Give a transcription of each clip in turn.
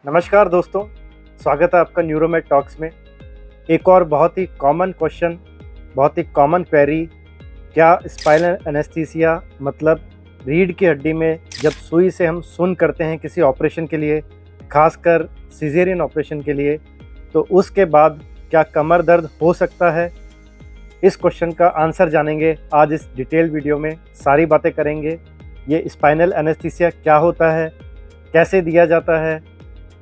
नमस्कार दोस्तों, स्वागत है आपका न्यूरोमेड टॉक्स में। एक और बहुत ही कॉमन क्वेश्चन, बहुत ही कॉमन क्वेरी, क्या स्पाइनल एनेस्थीसिया मतलब रीढ़ की हड्डी में जब सुई से हम सुन करते हैं किसी ऑपरेशन के लिए, खासकर सिजेरियन ऑपरेशन के लिए, तो उसके बाद क्या कमर दर्द हो सकता है? इस क्वेश्चन का आंसर जानेंगे आज इस डिटेल वीडियो में। सारी बातें करेंगे। ये स्पाइनल एनेस्थीसिया क्या होता है, कैसे दिया जाता है,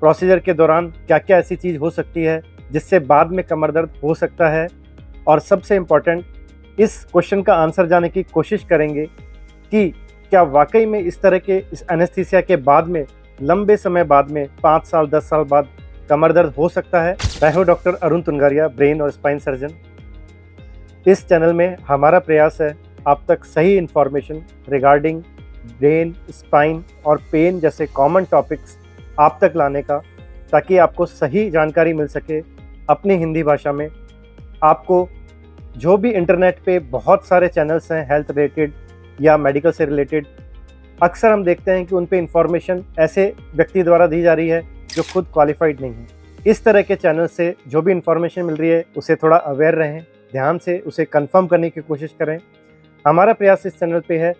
प्रोसीजर के दौरान क्या क्या ऐसी चीज़ हो सकती है जिससे बाद में कमर दर्द हो सकता है, और सबसे इम्पॉर्टेंट इस क्वेश्चन का आंसर जानने की कोशिश करेंगे कि क्या वाकई में इस तरह के इस एनेस्थीसिया के बाद में लंबे समय बाद में 5 साल 10 साल बाद कमर दर्द हो सकता है। मैं हूँ डॉक्टर अरुण तुनगारिया, ब्रेन और स्पाइन सर्जन। इस चैनल में हमारा प्रयास है आप तक सही इन्फॉर्मेशन रिगार्डिंग ब्रेन, स्पाइन और पेन जैसे कॉमन टॉपिक्स आप तक लाने का, ताकि आपको सही जानकारी मिल सके अपनी हिंदी भाषा में। आपको जो भी इंटरनेट पे बहुत सारे चैनल्स हैं हेल्थ रिलेटेड या मेडिकल से रिलेटेड, अक्सर हम देखते हैं कि उन पे इंफॉर्मेशन ऐसे व्यक्ति द्वारा दी जा रही है जो खुद क्वालिफाइड नहीं है। इस तरह के चैनल से जो भी इंफॉर्मेशन मिल रही है उसे थोड़ा अवेयर रहें, ध्यान से उसे कंफर्म करने की कोशिश करें। हमारा प्रयास इस चैनल पे है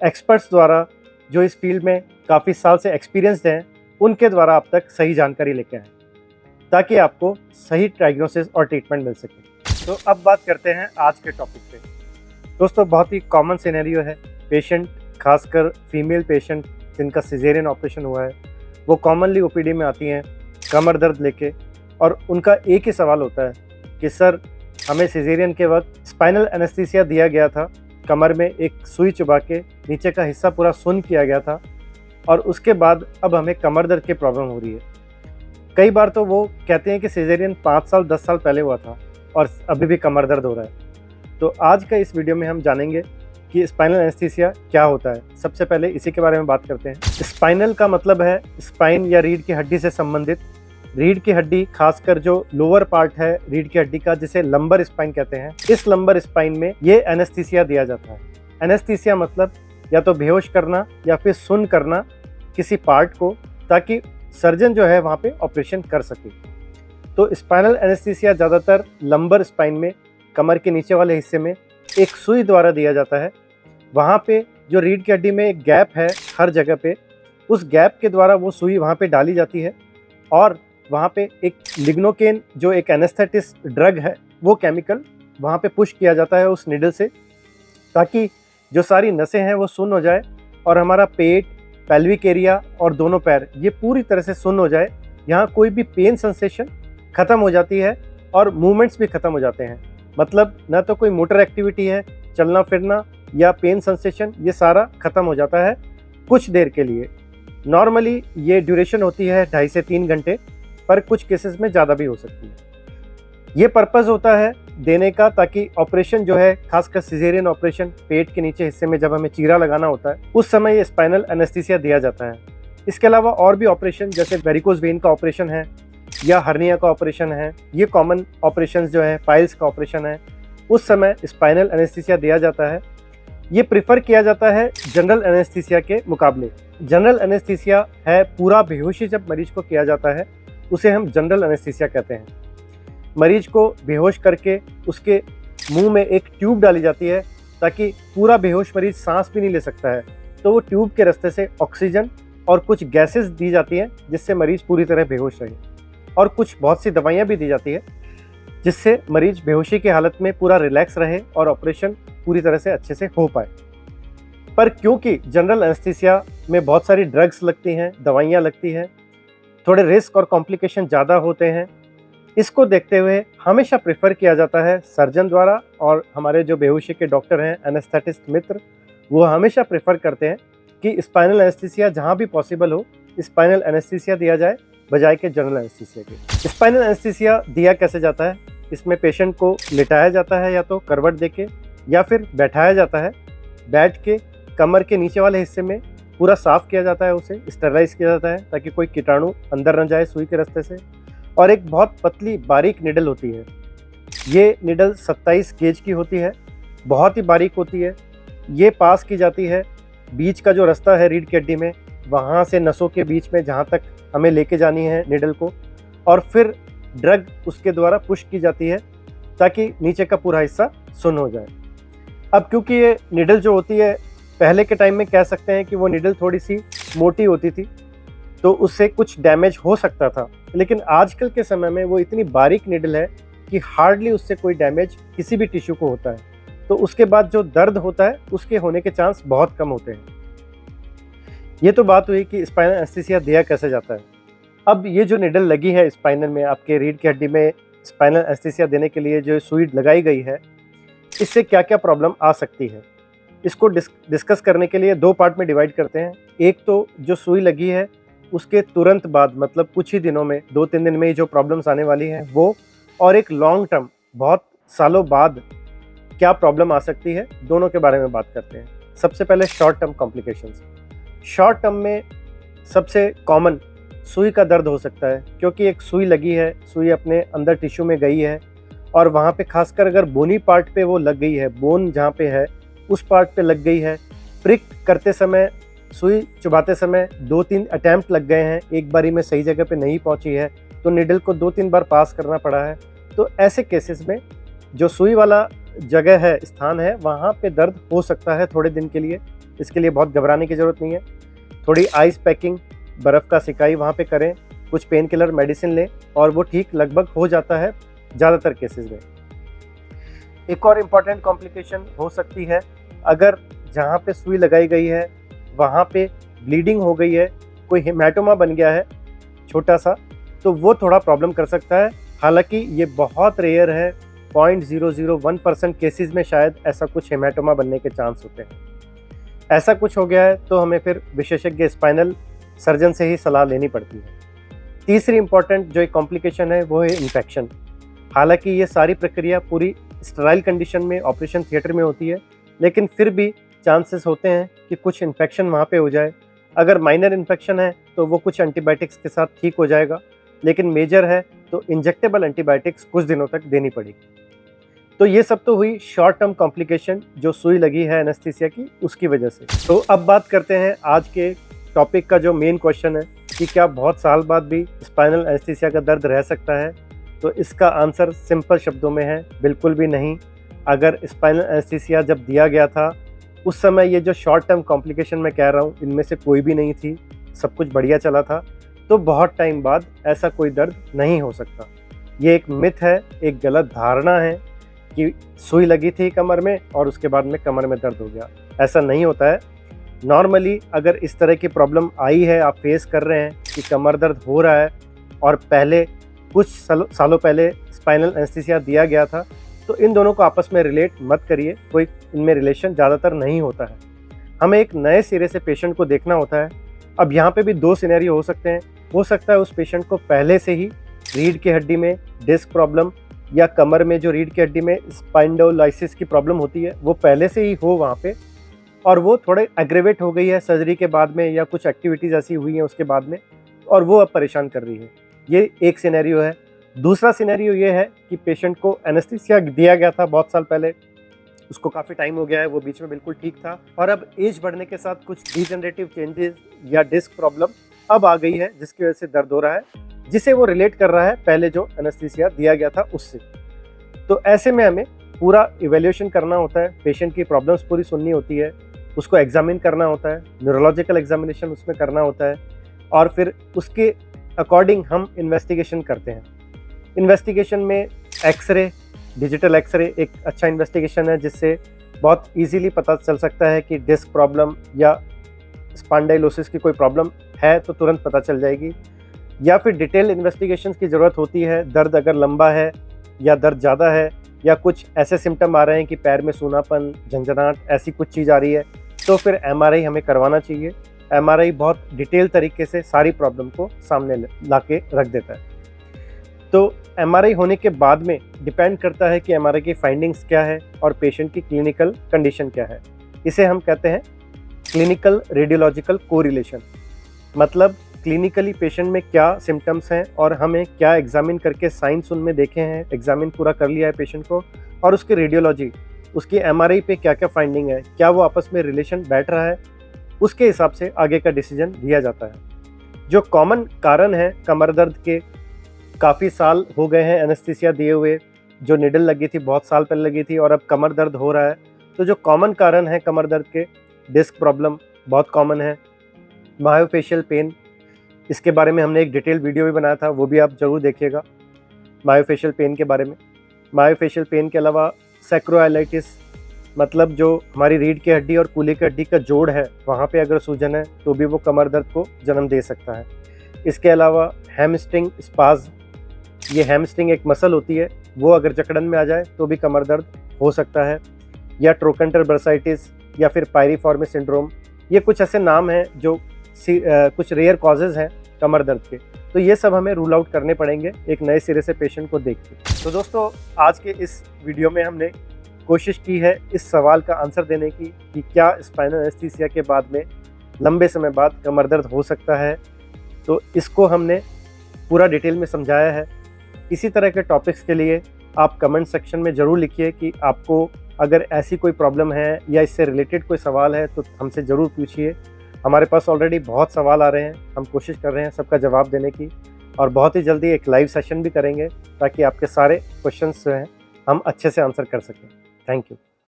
एक्सपर्ट्स द्वारा जो इस फील्ड में काफ़ी साल से एक्सपीरियंसड हैं, उनके द्वारा आप तक सही जानकारी लेके आएँ, ताकि आपको सही डायग्नोसिस और ट्रीटमेंट मिल सके। तो अब बात करते हैं आज के टॉपिक पे। दोस्तों, बहुत ही कॉमन सिनेरियो है। पेशेंट, खासकर फीमेल पेशेंट जिनका सिजेरियन ऑपरेशन हुआ है, वो कॉमनली ओपीडी में आती हैं कमर दर्द लेके, और उनका एक ही सवाल होता है कि सर, हमें सिजेरियन के वक्त स्पाइनल एनेस्थीसिया दिया गया था, कमर में एक सुई चुबा के नीचे का हिस्सा पूरा सुन्न किया गया था, और उसके बाद अब हमें कमर दर्द की प्रॉब्लम हो रही है। कई बार तो वो कहते हैं कि सिजेरियन 5 साल 10 साल पहले हुआ था और अभी भी कमर दर्द हो रहा है। तो आज का इस वीडियो में हम जानेंगे कि स्पाइनल एनेस्थीसिया क्या होता है। सबसे पहले इसी के बारे में बात करते हैं। स्पाइनल का मतलब है स्पाइन या रीढ़ की हड्डी से संबंधित। रीढ़ की हड्डी, खासकर जो लोअर पार्ट है रीढ़ की हड्डी का, जिसे लंबर स्पाइन कहते हैं, इस लंबर स्पाइन में ये एनेस्थीसिया दिया जाता है। एनेस्थीसिया मतलब या तो बेहोश करना या फिर सुन्न करना किसी पार्ट को, ताकि सर्जन जो है वहाँ पे ऑपरेशन कर सके। तो स्पाइनल एनेस्थीसिया ज़्यादातर लंबर स्पाइन में, कमर के नीचे वाले हिस्से में एक सुई द्वारा दिया जाता है। वहाँ पे जो रीढ़ की हड्डी में एक गैप है हर जगह पे, उस गैप के द्वारा वो सुई वहाँ पे डाली जाती है, और वहाँ पे एक लिग्नोकेन जो एक एनेस्थेटिस्ट ड्रग है, वो केमिकल वहाँ पे पुश किया जाता है उस निडल से, ताकि जो सारी नसें हैं वो सुन्न हो जाए और हमारा पेट, पेल्विक एरिया और दोनों पैर ये पूरी तरह से सुन्न हो जाए। यहाँ कोई भी पेन सेंसेशन ख़त्म हो जाती है और मूवमेंट्स भी ख़त्म हो जाते हैं। मतलब न तो कोई मोटर एक्टिविटी है, चलना फिरना या पेन सेंसेशन, ये सारा ख़त्म हो जाता है कुछ देर के लिए। नॉर्मली ये ड्यूरेशन होती है 2.5 से 3 घंटे, पर कुछ केसेस में ज़्यादा भी हो सकती है। ये पर्पज़ होता है देने का, ताकि ऑपरेशन जो है, खासकर सिजेरियन ऑपरेशन, पेट के नीचे हिस्से में जब हमें चीरा लगाना होता है, उस समय ये स्पाइनल एनेस्थीसिया दिया जाता है। इसके अलावा और भी ऑपरेशन जैसे वेरिकोज वेन का ऑपरेशन है या हर्निया का ऑपरेशन है, ये कॉमन ऑपरेशन जो है, पाइल्स का ऑपरेशन है, उस समय स्पाइनल एनेस्थीसिया दिया जाता है। ये प्रिफर किया जाता है जनरल एनेस्थीसिया के मुकाबले। जनरल एनेस्थीसिया है पूरा बेहोशी जब मरीज को किया जाता है, उसे हम जनरल एनेस्थीसिया कहते हैं। मरीज को बेहोश करके उसके मुंह में एक ट्यूब डाली जाती है, ताकि पूरा बेहोश मरीज सांस भी नहीं ले सकता है, तो वो ट्यूब के रास्ते से ऑक्सीजन और कुछ गैसेस दी जाती हैं जिससे मरीज पूरी तरह बेहोश रहे, और कुछ बहुत सी दवाइयाँ भी दी जाती है जिससे मरीज बेहोशी की हालत में पूरा रिलैक्स रहे और ऑपरेशन पूरी तरह से अच्छे से हो पाए। पर क्योंकि जनरल एनेस्थीसिया में बहुत सारी ड्रग्स लगती हैं, दवाइयाँ लगती हैं, थोड़े रिस्क और कॉम्प्लिकेशन ज़्यादा होते हैं, इसको देखते हुए हमेशा प्रेफर किया जाता है सर्जन द्वारा, और हमारे जो बेहोशी के डॉक्टर हैं, एनेस्थेटिस्ट मित्र, वो हमेशा प्रेफर करते हैं कि स्पाइनल एनेस्थीसिया जहाँ भी पॉसिबल हो, स्पाइनल एनेस्थीसिया दिया जाए बजाय के जनरल एनेस्थीसिया के। स्पाइनल एनेस्थीसिया दिया कैसे जाता है? इसमें पेशेंट को लिटाया जाता है या तो करवट देके, या फिर बैठाया जाता है। बैठ के कमर के नीचे वाले हिस्से में पूरा साफ़ किया जाता है, उसे स्टेरलाइज किया जाता है ताकि कोई कीटाणु अंदर न जाए सुई के रास्ते से। और एक बहुत पतली बारीक निडल होती है। ये निडल 27 गेज की होती है, बहुत ही बारीक होती है। ये पास की जाती है बीच का जो रास्ता है रीढ़ की हड्डी में, वहाँ से नसों के बीच में जहाँ तक हमें लेके जानी है निडल को, और फिर ड्रग उसके द्वारा पुश की जाती है ताकि नीचे का पूरा हिस्सा सुन्न हो जाए। अब क्योंकि ये निडल जो होती है, पहले के टाइम में कह सकते हैं कि वो निडल थोड़ी सी मोटी होती थी, तो उससे कुछ डैमेज हो सकता था, लेकिन आजकल के समय में वो इतनी बारीक निडल है कि हार्डली उससे कोई डैमेज किसी भी टिश्यू को होता है। तो उसके बाद जो दर्द होता है उसके होने के चांस बहुत कम होते हैं। ये तो बात हुई कि स्पाइनल एनेस्थीसिया दिया कैसे जाता है। अब ये जो निडल लगी है स्पाइनल में, आपके रीढ़ की हड्डी में स्पाइनल एनेस्थीसिया देने के लिए जो सुई लगाई गई है, इससे क्या क्या प्रॉब्लम आ सकती है, इसको डिस्कस करने के लिए दो पार्ट में डिवाइड करते हैं। एक तो जो सुई लगी है उसके तुरंत बाद, मतलब कुछ ही दिनों में, 2-3 दिन में ही जो प्रॉब्लम्स आने वाली हैं वो, और एक लॉन्ग टर्म बहुत सालों बाद क्या प्रॉब्लम आ सकती है, दोनों के बारे में बात करते हैं। सबसे पहले short term complications. Short term में सबसे कॉमन सुई का दर्द हो सकता है, क्योंकि एक सुई लगी है, सुई अपने अंदर टिश्यू में गई है और वहाँ पे खासकर अगर बोनी पार्ट पे वो लग गई है, बोन जहाँ पे है उस पार्ट पे लग गई है। प्रिक करते समय, सुई चुभाते समय 2-3 अटैम्प्ट लग गए हैं, एक बारी में सही जगह पे नहीं पहुँची है, तो निडल को 2-3 बार पास करना पड़ा है। तो ऐसे केसेस में जो सुई वाला जगह है, स्थान है, वहाँ पे दर्द हो सकता है थोड़े दिन के लिए। इसके लिए बहुत घबराने की ज़रूरत नहीं है। थोड़ी आइस पैकिंग, बर्फ़ का सिकाई वहाँ पे करें, कुछ पेन किलर मेडिसिन लें और वो ठीक लगभग हो जाता है ज़्यादातर केसेस में। एक और इम्पॉर्टेंट कॉम्प्लिकेशन हो सकती है, अगर जहाँ पे सुई लगाई गई है वहाँ पे ब्लीडिंग हो गई है, कोई हेमाटोमा बन गया है छोटा सा, तो वो थोड़ा प्रॉब्लम कर सकता है। हालांकि ये बहुत रेयर है, 0.001% केसेस में शायद ऐसा कुछ हेमाटोमा बनने के चांस होते हैं। ऐसा कुछ हो गया है तो हमें फिर विशेषज्ञ स्पाइनल सर्जन से ही सलाह लेनी पड़ती है। तीसरी इंपॉर्टेंट जो एक कॉम्प्लिकेशन है वो है इन्फेक्शन। हालांकि ये सारी प्रक्रिया पूरी स्टेराइल कंडीशन में ऑपरेशन थिएटर में होती है, लेकिन फिर भी चांसेस होते हैं कि कुछ इन्फेक्शन वहाँ पे हो जाए। अगर माइनर इन्फेक्शन है तो वो कुछ एंटीबायोटिक्स के साथ ठीक हो जाएगा, लेकिन मेजर है तो इंजेक्टेबल एंटीबायोटिक्स कुछ दिनों तक देनी पड़ेगी। तो ये सब तो हुई शॉर्ट टर्म कॉम्प्लिकेशन जो सुई लगी है एनेस्थीसिया की, उसकी वजह से। तो अब बात करते हैं आज के टॉपिक का जो मेन क्वेश्चन है कि क्या बहुत साल बाद भी स्पाइनल एनेस्थीसिया का दर्द रह सकता है। तो इसका आंसर सिंपल शब्दों में है, बिल्कुल भी नहीं। अगर स्पाइनल एनेस्थीसिया जब दिया गया था उस समय ये जो शॉर्ट टर्म कॉम्प्लिकेशन मैं कह रहा हूँ इनमें से कोई भी नहीं थी, सब कुछ बढ़िया चला था, तो बहुत टाइम बाद ऐसा कोई दर्द नहीं हो सकता। ये एक मिथ है, एक गलत धारणा है कि सुई लगी थी कमर में और उसके बाद में कमर में दर्द हो गया। ऐसा नहीं होता है। नॉर्मली अगर इस तरह की प्रॉब्लम आई है, आप फेस कर रहे हैं कि कमर दर्द हो रहा है और पहले कुछ सालों पहले स्पाइनल एनेस्थीसिया दिया गया था, तो इन दोनों को आपस में रिलेट मत करिए, कोई इनमें रिलेशन ज़्यादातर नहीं होता है। हमें एक नए सिरे से पेशेंट को देखना होता है। अब यहाँ पे भी दो सिनेरियो हो सकते हैं। हो सकता है उस पेशेंट को पहले से ही रीढ़ की हड्डी में डिस्क प्रॉब्लम या कमर में जो रीढ़ की हड्डी में स्पाइंडोलाइसिस की प्रॉब्लम होती है वो पहले से ही हो वहाँ पे, और वो थोड़े एग्रेवेट हो गई है सर्जरी के बाद में या कुछ एक्टिविटीज़ ऐसी हुई हैं उसके बाद में, और वो अब परेशान कर रही है। ये एक सिनेरियो है। दूसरा सिनेरियो ये है कि पेशेंट को एनेस्थीसिया दिया गया था बहुत साल पहले, उसको काफ़ी टाइम हो गया है, वो बीच में बिल्कुल ठीक था, और अब एज बढ़ने के साथ कुछ डिजेनरेटिव चेंजेस या डिस्क प्रॉब्लम अब आ गई है जिसकी वजह से दर्द हो रहा है, जिसे वो रिलेट कर रहा है पहले जो एनेस्थीसिया दिया गया था उससे। तो ऐसे में हमें पूरा इवैल्यूएशन करना होता है, पेशेंट की प्रॉब्लम्स पूरी सुननी होती है, उसको एग्जामिन करना होता है, न्यूरोलॉजिकल एग्जामिनेशन उसमें करना होता है, और फिर उसके अकॉर्डिंग हम इन्वेस्टिगेशन करते हैं। इन्वेस्टिगेशन में एक्सरे, डिजिटल एक्सरे एक अच्छा इन्वेस्टिगेशन है जिससे बहुत इजीली पता चल सकता है कि डिस्क प्रॉब्लम या स्पॉन्डाइलोसिस की कोई प्रॉब्लम है तो तुरंत पता चल जाएगी। या फिर डिटेल इन्वेस्टिगेशन की ज़रूरत होती है, दर्द अगर लंबा है या दर्द ज़्यादा है या कुछ ऐसे सिम्टम आ रहे हैं कि पैर में सूनापन, झंझनाहट, ऐसी कुछ चीज़ आ रही है, तो फिर एमआरआई हमें करवाना चाहिए। एमआरआई बहुत डिटेल तरीके से सारी प्रॉब्लम को सामने ला के रख देता है। तो एमआरआई होने के बाद में डिपेंड करता है कि एमआरआई की फाइंडिंग्स क्या है और पेशेंट की क्लिनिकल कंडीशन क्या है। इसे हम कहते हैं क्लिनिकल रेडियोलॉजिकल कोरिलेशन। मतलब क्लिनिकली पेशेंट में क्या सिम्टम्स हैं और हमें क्या एग्जामिन करके साइंस उनमें देखे हैं, एग्जामिन पूरा कर लिया है पेशेंट को, और उसकी रेडियोलॉजी, उसकी एमआरआई पे क्या क्या फाइंडिंग है, क्या वो आपस में रिलेशन बैठ रहा है, उसके हिसाब से आगे का डिसीजन लिया जाता है। जो कॉमन कारण है कमर दर्द के, काफ़ी साल हो गए हैं एनेस्थीसिया दिए हुए, जो निडल लगी थी बहुत साल पहले लगी थी और अब कमर दर्द हो रहा है। तो जो कॉमन कारण है कमर दर्द के, डिस्क प्रॉब्लम बहुत कॉमन है, मायोफेशियल पेन, इसके बारे में हमने एक डिटेल वीडियो भी बनाया था, वो भी आप ज़रूर देखिएगा मायोफेशियल पेन के बारे में। मायोफेशियल पेन के अलावा सैक्रोइलाइटिस, मतलब जो हमारी रीढ़ की हड्डी और कूल्हे की हड्डी का जोड़ है वहाँ पे अगर सूजन है तो भी वो कमर दर्द को जन्म दे सकता है। इसके अलावा हैमस्ट्रिंग स्पाज्म, ये हैमस्ट्रिंग एक मसल होती है, वो अगर जकड़न में आ जाए तो भी कमर दर्द हो सकता है। या ट्रोकेंटर बर्साइटिस या फिर पायरिफॉर्मिस सिंड्रोम, ये कुछ ऐसे नाम हैं जो कुछ रेयर कॉजेज़ हैं कमर दर्द के। तो ये सब हमें रूल आउट करने पड़ेंगे एक नए सिरे से पेशेंट को देख के। तो दोस्तों, आज के इस वीडियो में हमने कोशिश की है इस सवाल का आंसर देने की कि क्या स्पाइनल एनेस्थीसिया के बाद में लंबे समय बाद कमर दर्द हो सकता है। तो इसको हमने पूरा डिटेल में समझाया है। इसी तरह के टॉपिक्स के लिए आप कमेंट सेक्शन में ज़रूर लिखिए कि आपको अगर ऐसी कोई प्रॉब्लम है या इससे रिलेटेड कोई सवाल है तो हमसे ज़रूर पूछिए। हमारे पास ऑलरेडी बहुत सवाल आ रहे हैं, हम कोशिश कर रहे हैं सबका जवाब देने की, और बहुत ही जल्दी एक लाइव सेशन भी करेंगे ताकि आपके सारे क्वेश्चंस जो हैं हम अच्छे से आंसर कर सकें। Thank you.